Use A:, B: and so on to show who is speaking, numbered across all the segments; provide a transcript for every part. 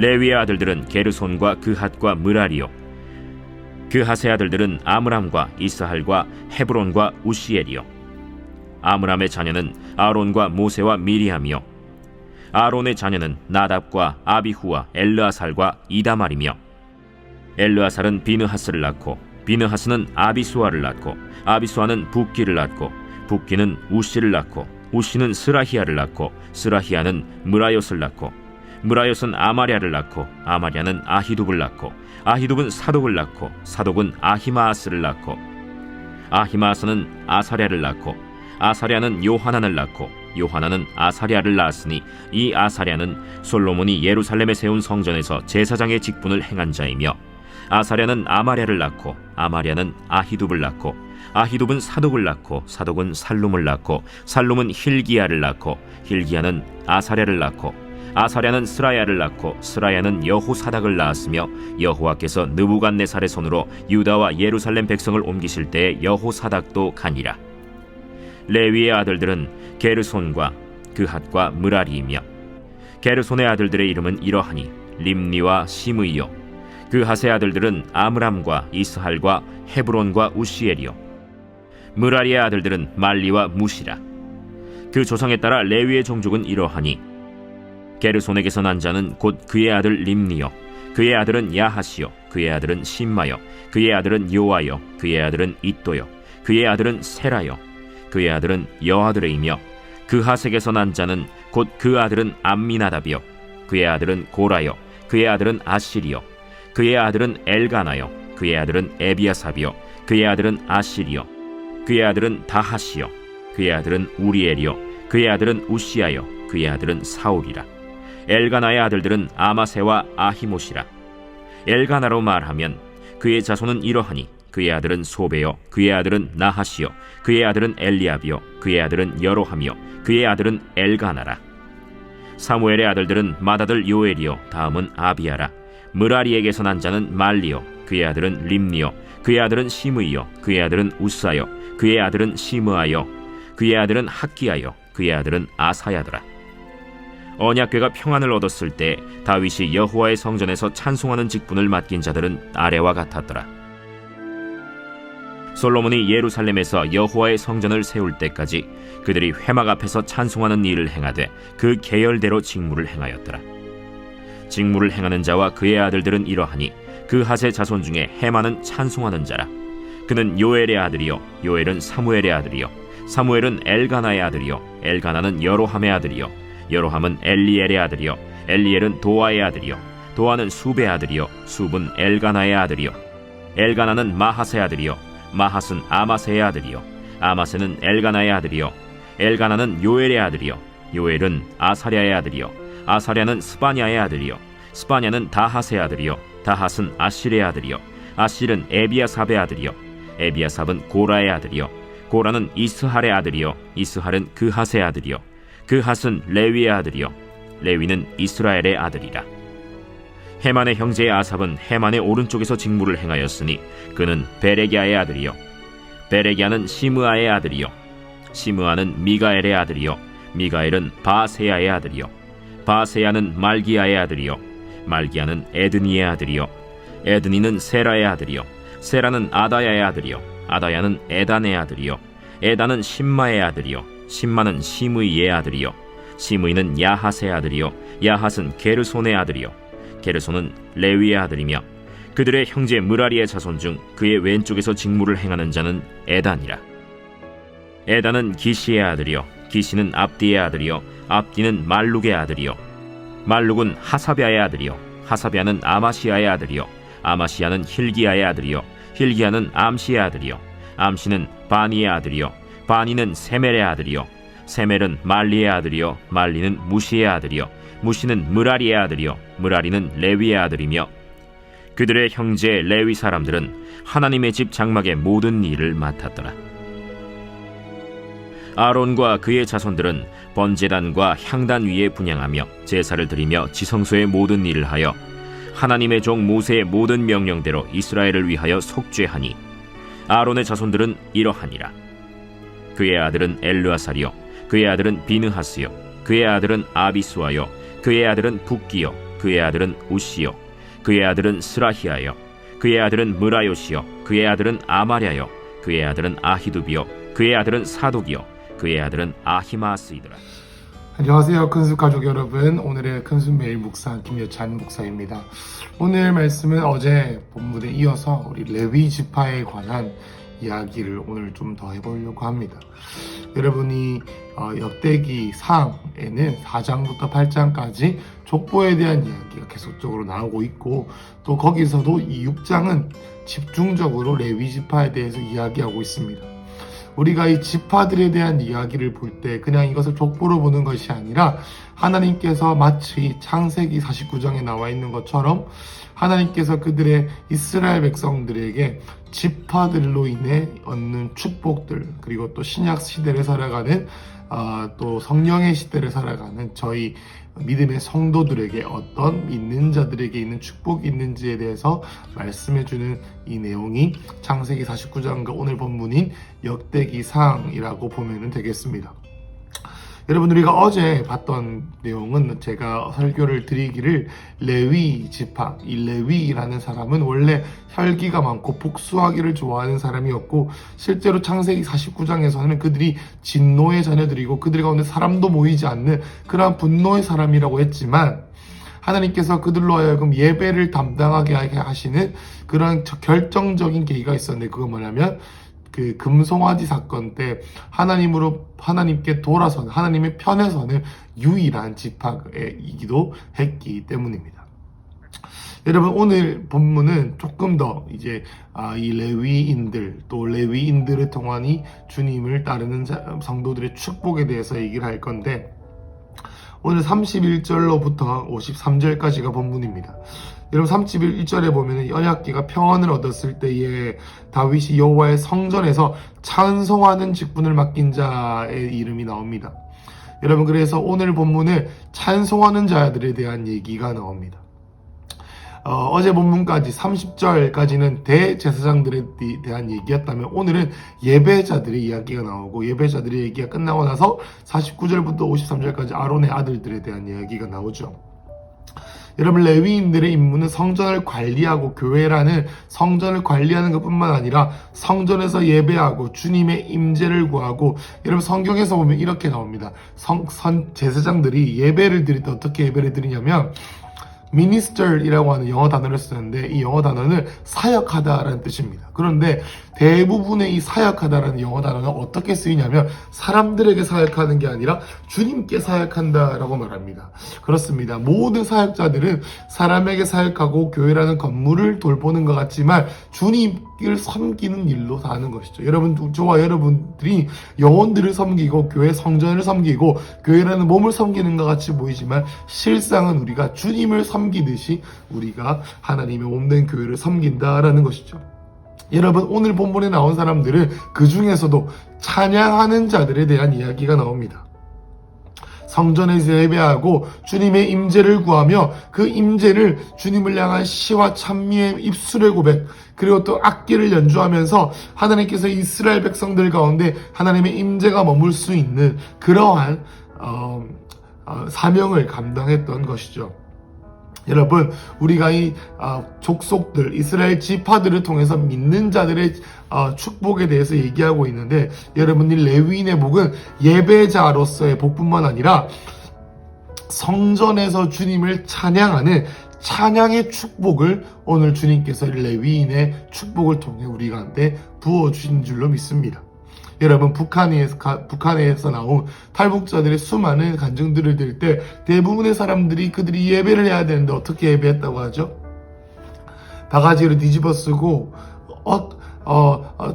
A: 레위의 아들들은 게르손과 그핫과 므라리요. 그핫의 아들들은 아므람과 이스할과 헤브론과 우시엘이요. 아므람의 자녀는 아론과 모세와 미리암이요. 아론의 자녀는 나답과 아비후와 엘르아살과 이다말이며, 엘르아살은 비느하스를 낳고 비느하스는 아비수아를 낳고 아비수아는 붓기를 낳고 붓기는 우시를 낳고 우시는 스라히야를 낳고 스라히야는 므라옅을 낳고 므라옅은 아마랴를 낳고 아마랴는 아히둡을 낳고 아히둡은 사독을 낳고 사독은 아히마아스를 낳고 아히마아스는 아사랴를 낳고 아사랴는 요하난을 낳고 요하난은 아사랴를 낳았으니 이 아사랴는 솔로몬이 예루살렘에 세운 성전에서 제사장의 직분을 행한 자이며, 아사랴는 아마랴를 낳고 아마랴는 아히둡을 낳고 아히둡은 사독을 낳고 사독은 살룸을 낳고 살룸은 힐기야를 낳고 힐기야는 아사랴를 낳고 아사랴는 스라야를 낳고 스라야는 여호사닥을 낳았으며, 여호와께서 느부갓네살의 손으로 유다와 예루살렘 백성을 옮기실 때에 여호사닥도 가니라. 레위의 아들들은 게르손과 그핫과 므라리이며, 게르손의 아들들의 이름은 이러하니 림니와 시므이요. 그핫의 아들들은 아므람과 이스할과 헤브론과 우시엘이요. 므라리의 아들들은 말리와 무시라. 그 조상에 따라 레위의 종족은 이러하니 게르손에게서 난 자는 곧 그의 아들 림니요. 그의 아들은 야하시요. 그의 아들은 심마요. 그의 아들은 요아요. 그의 아들은 잇도요. 그의 아들은 세라요. 그의 아들은 여아들이며, 그핫에게서 난 자는 곧 그 아들은 암미나답이요. 그의 아들은 고라요. 그의 아들은 아실이요. 그의 아들은 엘가나요. 그의 아들은 에비아삽이요. 그의 아들은 아실이요. 그의 아들은 다하시요. 그의 아들은 우리엘이요. 그의 아들은 우시아요. 그의 아들은 사울이라. 엘가나의 아들들은 아마세와 아히모시라. 엘가나로 말하면 그의 자손은 이러하니 그의 아들은 소베요. 그의 아들은 나하시요. 그의 아들은 엘리압이요. 그의 아들은 여로함이요. 그의 아들은 엘가나라. 사무엘의 아들들은 맏아들 요엘이요. 다음은 아비야라. 므라리에게서 난 자는 말리요. 그의 아들은 림니요. 그의 아들은 시므이요. 그의 아들은 우사요. 그의 아들은 시므아요. 그의 아들은 학기야요. 그의 아들은 아사야더라. 언약궤가 평안을 얻었을 때 다윗이 여호와의 성전에서 찬송하는 직분을 맡긴 자들은 아래와 같았더라. 솔로몬이 예루살렘에서 여호와의 성전을 세울 때까지 그들이 회막 앞에서 찬송하는 일을 행하되 그 계열대로 직무를 행하였더라. 직무를 행하는 자와 그의 아들들은 이러하니 그핫의 자손 중에 헤만은 찬송하는 자라. 그는 요엘의 아들이요. 요엘은 사무엘의 아들이요. 사무엘은 엘가나의 아들이요. 엘가나는 여로함의 아들이요. 여로함은 엘리엘의 아들이요. 엘리엘은 도아의 아들이요. 도아는 숲의 아들이요. 숲은 엘가나의 아들이요. 엘가나는 마하스의 아들이요. 마하스는 아마세의 아들이요. 아마세는 엘가나의 아들이요. 엘가나는 요엘의 아들이요. 요엘은 아사랴의 아들이요. 아사랴는 스바냐의 아들이요. 스바냐는 다핫의 아들이요. 다핫은 아실의 아들이요. 아실은 에비아삽의 아들이요. 에비아삽은 고라의 아들이요. 고라는 이스할의 아들이요. 이스할은 그핫의 아들이요. 그핫은 레위의 아들이요. 레위는 이스라엘의 아들이라. 헤만의 형제 아삽은 헤만의 오른쪽에서 직무를 행하였으니 그는 베레기야의 아들이요. 베레기야는 시므아의 아들이요. 시므아는 미가엘의 아들이요. 미가엘은 바세야의 아들이요. 바세야는 말기야의 아들이요. 말기야는 에드니의 아들이요. 에드니는 세라의 아들이요. 세라는 아다야의 아들이요. 아다야는 에단의 아들이요. 에단은 심마의 아들이요. 심마는 시므이의 아들이요. 시므이는 야핫의 아들이요. 야핫은 게르손의 아들이요. 게르손은 레위의 아들이며, 그들의 형제 므라리의 자손 중 그의 왼쪽에서 직무를 행하는 자는 에단이라. 에단은 기시의 아들이요. 기시는 압디의 아들이요. 압디는 말룩의 아들이요. 말룩은 하사비아의 아들이요. 하사비아는 아마시아의 아들이요. 아마시아는 힐기야의 아들이요. 힐기야는 암시의 아들이요. 암시는 바니의 아들이요. 바니는 세멜의 아들이요. 세멜은 말리의 아들이요. 말리는 무시의 아들이요. 무시는 므라리의 아들이요. 므라리는 레위의 아들이며, 그들의 형제 레위 사람들은 하나님의 집 장막의 모든 일을 맡았더라. 아론과 그의 자손들은 번제단과 향단 위에 분향하며 제사를 드리며 지성소의 모든 일을 하여 하나님의 종 모세의 모든 명령대로 이스라엘을 위하여 속죄하니, 아론의 자손들은 이러하니라. 그의 아들은 엘르아살이요. 그의 아들은 비느하스요. 그의 아들은 아비수아요. 그의 아들은 붓기요. 그의 아들은 우시요 그의 아들은 스라히아요 그의 아들은 무라요시요 그의 아들은 아마랴요 그의 아들은 아히두비요 그의 아들은 사독이요 그의 아들은 아히마스이더라.
B: 안녕하세요, 큰숲 가족 여러분. 오늘의 큰숲 매일 묵상 김여찬 목사입니다. 오늘 말씀은 어제 본문에 이어서 우리 레위 지파에 관한 이야기를 오늘 좀 더 해보려고 합니다. 여러분이 역대기 상에는 4장부터 8장까지 족보에 대한 이야기가 계속적으로 나오고 있고, 또 거기서도 이 6장은 집중적으로 레위 지파에 대해서 이야기하고 있습니다. 우리가 이 지파들에 대한 이야기를 볼 때 그냥 이것을 족보로 보는 것이 아니라 하나님께서 마치 창세기 49장에 나와 있는 것처럼 하나님께서 그들의 이스라엘 백성들에게 지파들로 인해 얻는 축복들, 그리고 또 신약 시대를 살아가는 또 성령의 시대를 살아가는 저희 믿음의 성도들에게 어떤 믿는 자들에게 있는 축복이 있는지에 대해서 말씀해주는 이 내용이 창세기 49장과 오늘 본문인 역대기상이라고 보면 되겠습니다. 여러분, 우리가 어제 봤던 내용은 제가 설교를 드리기를 레위 지파, 이 레위라는 사람은 원래 혈기가 많고 복수하기를 좋아하는 사람이었고, 실제로 창세기 49장에서는 그들이 진노의 자녀들이고 그들 가운데 사람도 모이지 않는 그러한 분노의 사람이라고 했지만, 하나님께서 그들로 하여금 예배를 담당하게 하시는 그런 결정적인 계기가 있었는데, 그건 뭐냐면 그 금송아지 사건 때 하나님께 돌아서는, 하나님의 편에 서는 유일한 지파이기도 했기 때문입니다. 여러분, 오늘 본문은 조금 더 이제 이 레위인들, 또 레위인들을 통한 이 주님을 따르는 성도들의 축복에 대해서 얘기를 할 건데, 오늘 31절로부터 53절까지가 본문입니다. 여러분, 31절에 보면 언약궤가 평안을 얻었을 때에 다윗이 여호와의 성전에서 찬송하는 직분을 맡긴 자의 이름이 나옵니다. 여러분, 그래서 오늘 본문은 찬송하는 자들에 대한 얘기가 나옵니다. 어제 본문까지 30절까지는 대제사장들에 대한 얘기였다면, 오늘은 예배자들의 이야기가 나오고, 예배자들의 얘기가 끝나고 나서 49절부터 53절까지 아론의 아들들에 대한 이야기가 나오죠. 여러분, 레위인들의 임무는 성전을 관리하고, 교회라는 성전을 관리하는 것뿐만 아니라 성전에서 예배하고 주님의 임재를 구하고, 여러분, 성경에서 보면 이렇게 나옵니다. 제사장들이 예배를 드릴 때 어떻게 예배를 드리냐면 minister이라고 하는 영어 단어를 쓰는데, 이 영어 단어는 사역하다라는 뜻입니다. 그런데 대부분의 이 사역하다라는 영어 단어는 어떻게 쓰이냐면 사람들에게 사역하는 게 아니라 주님께 사역한다라고 말합니다. 그렇습니다. 모든 사역자들은 사람에게 사역하고 교회라는 건물을 돌보는 것 같지만 주님을 섬기는 일로 사는 것이죠. 여러분, 저와 여러분들이 영혼들을 섬기고 교회 성전을 섬기고 교회라는 몸을 섬기는 것 같이 보이지만, 실상은 우리가 주님을 섬기듯이 우리가 하나님의 몸된 교회를 섬긴다라는 것이죠. 여러분, 오늘 본문에 나온 사람들은 그 중에서도 찬양하는 자들에 대한 이야기가 나옵니다. 성전에서 예배하고 주님의 임재를 구하며 그 임재를 주님을 향한 시와 찬미의 입술의 고백, 그리고 또 악기를 연주하면서 하나님께서 이스라엘 백성들 가운데 하나님의 임재가 머물 수 있는 그러한 사명을 감당했던 것이죠. 여러분, 우리가 이 족속들, 이스라엘 지파들을 통해서 믿는 자들의 축복에 대해서 얘기하고 있는데, 여러분, 이 레위인의 복은 예배자로서의 복뿐만 아니라 성전에서 주님을 찬양하는 찬양의 축복을 오늘 주님께서 레위인의 축복을 통해 우리 가운데 부어주신 줄로 믿습니다. 여러분, 북한에서 나온 탈북자들의 수많은 간증들을 들을 때 대부분의 사람들이 그들이 예배를 해야 되는데 어떻게 예배했다고 하죠? 바가지를 뒤집어 쓰고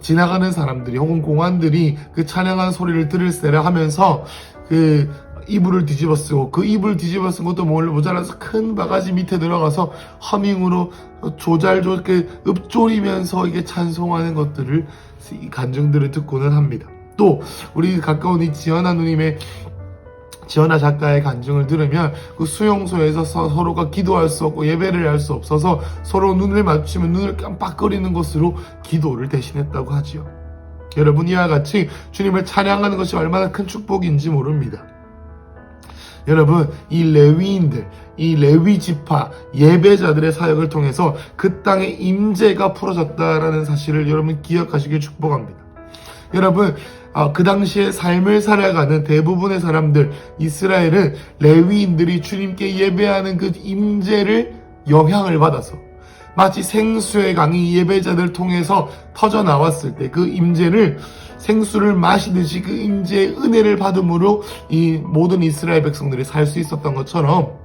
B: 지나가는 사람들이 혹은 공안들이 그 찬양한 소리를 들을세라 하면서 그 이불을 뒤집어 쓰고, 그 이불 뒤집어 쓴 것도 모자라서 큰 바가지 밑에 들어가서 허밍으로 조잘조게 읊조리면서 이게 찬송하는 것들을, 간증들을 듣고는 합니다. 또 우리 가까운 이 지연아 작가의 간증을 들으면 그 수용소에서 서로가 기도할 수 없고 예배를 할 수 없어서 서로 눈을 맞추면 눈을 깜빡거리는 것으로 기도를 대신했다고 하지요. 여러분, 이와 같이 주님을 찬양하는 것이 얼마나 큰 축복인지 모릅니다. 여러분, 이 레위인들, 이 레위 지파 예배자들의 사역을 통해서 그 땅의 임재가 풀어졌다라는 사실을 여러분 기억하시길 축복합니다. 여러분, 그 당시에 삶을 살아가는 대부분의 사람들, 이스라엘은 레위인들이 주님께 예배하는 그 임재를 영향을 받아서 마치 생수의 강이 예배자들 통해서 터져 나왔을 때 그 임재를 생수를 마시듯이 그 임재의 은혜를 받음으로 이 모든 이스라엘 백성들이 살 수 있었던 것처럼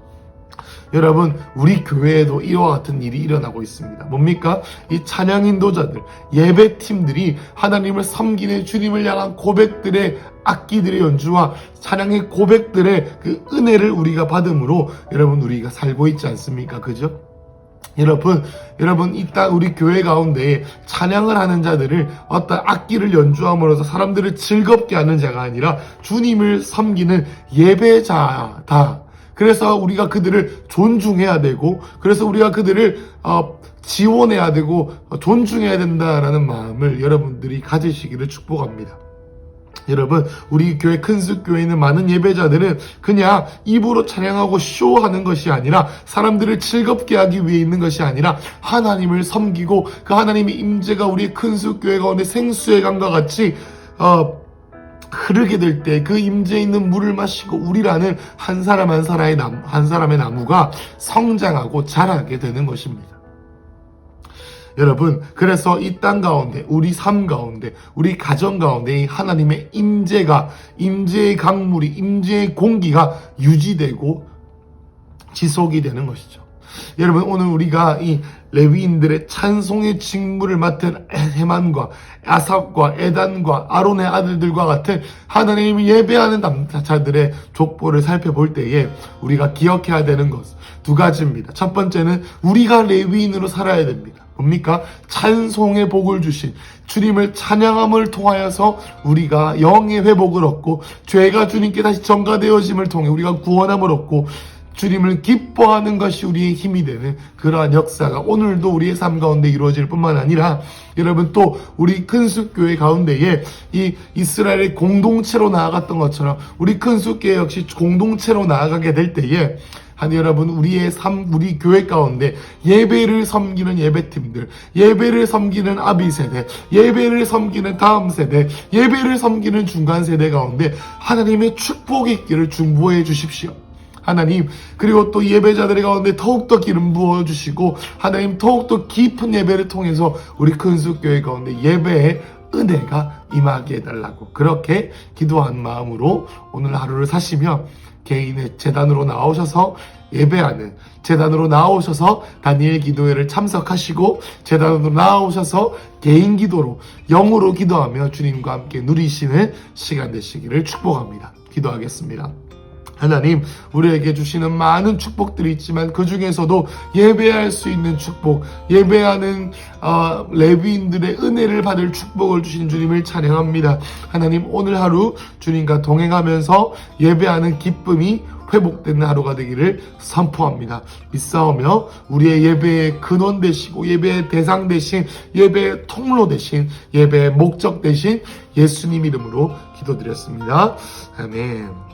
B: 여러분, 우리 교회에도 이와 같은 일이 일어나고 있습니다. 뭡니까? 이 찬양 인도자들, 예배팀들이 하나님을 섬기는 주님을 향한 고백들의 악기들의 연주와 찬양의 고백들의 그 은혜를 우리가 받음으로 여러분 우리가 살고 있지 않습니까? 그죠? 여러분 이 땅 우리 교회 가운데 찬양을 하는 자들을 어떤 악기를 연주함으로써 사람들을 즐겁게 하는 자가 아니라 주님을 섬기는 예배자다. 그래서 우리가 그들을 존중해야 되고, 그래서 우리가 그들을 지원해야 되고 존중해야 된다라는 마음을 여러분들이 가지시기를 축복합니다. 여러분, 우리 교회 큰숲교회에 있는 많은 예배자들은 그냥 입으로 찬양하고 쇼하는 것이 아니라, 사람들을 즐겁게 하기 위해 있는 것이 아니라 하나님을 섬기고 그 하나님의 임재가 우리 큰숲교회 가운데 생수의 강과 같이 흐르게 될 때 그 임재에 있는 물을 마시고 우리라는 한 사람 한 사람의 나무가 성장하고 자라게 되는 것입니다. 여러분, 그래서 이 땅 가운데, 우리 삶 가운데, 우리 가정 가운데 이 하나님의 임재가, 임재의 강물이, 임재의 공기가 유지되고 지속이 되는 것이죠. 여러분, 오늘 우리가 이 레위인들의 찬송의 직무를 맡은 헤만과 아삽과 에단과 아론의 아들들과 같은 하나님을 예배하는 남자들의 족보를 살펴볼 때에 우리가 기억해야 되는 것 두 가지입니다. 첫 번째는 우리가 레위인으로 살아야 됩니다. 뭡니까? 찬송의 복을 주신 주님을 찬양함을 통하여서 우리가 영의 회복을 얻고, 죄가 주님께 다시 전가되어짐을 통해 우리가 구원함을 얻고 주님을 기뻐하는 것이 우리의 힘이 되는 그러한 역사가 오늘도 우리의 삶 가운데 이루어질 뿐만 아니라, 여러분, 또 우리 큰숲교회 가운데에 이 이스라엘의 공동체로 나아갔던 것처럼 우리 큰숲교회 역시 공동체로 나아가게 될 때에 여러분, 우리의 삶, 우리 교회 가운데 예배를 섬기는 예배팀들, 예배를 섬기는 아비 세대, 예배를 섬기는 다음 세대, 예배를 섬기는 중간 세대 가운데 하나님의 축복이 있기를 중보해 주십시오. 하나님, 그리고 또 예배자들의 가운데 더욱더 기름 부어주시고, 하나님 더욱더 깊은 예배를 통해서 우리 큰숲교회 가운데 예배의 은혜가 임하게 해달라고, 그렇게 기도한 마음으로 오늘 하루를 사시며 개인의 제단으로 나오셔서 예배하는, 제단으로 나오셔서 다니엘 기도회를 참석하시고 제단으로 나오셔서 개인 기도로 영으로 기도하며 주님과 함께 누리시는 시간 되시기를 축복합니다. 기도하겠습니다. 하나님, 우리에게 주시는 많은 축복들이 있지만 그 중에서도 예배할 수 있는 축복, 예배하는 레위인들의 은혜를 받을 축복을 주신 주님을 찬양합니다. 하나님, 오늘 하루 주님과 동행하면서 예배하는 기쁨이 회복되는 하루가 되기를 선포합니다. 믿사오며 우리의 예배의 근원 되시고 예배의 대상 되신, 예배의 통로 되신, 예배의 목적 되신 예수님 이름으로 기도드렸습니다. 아멘.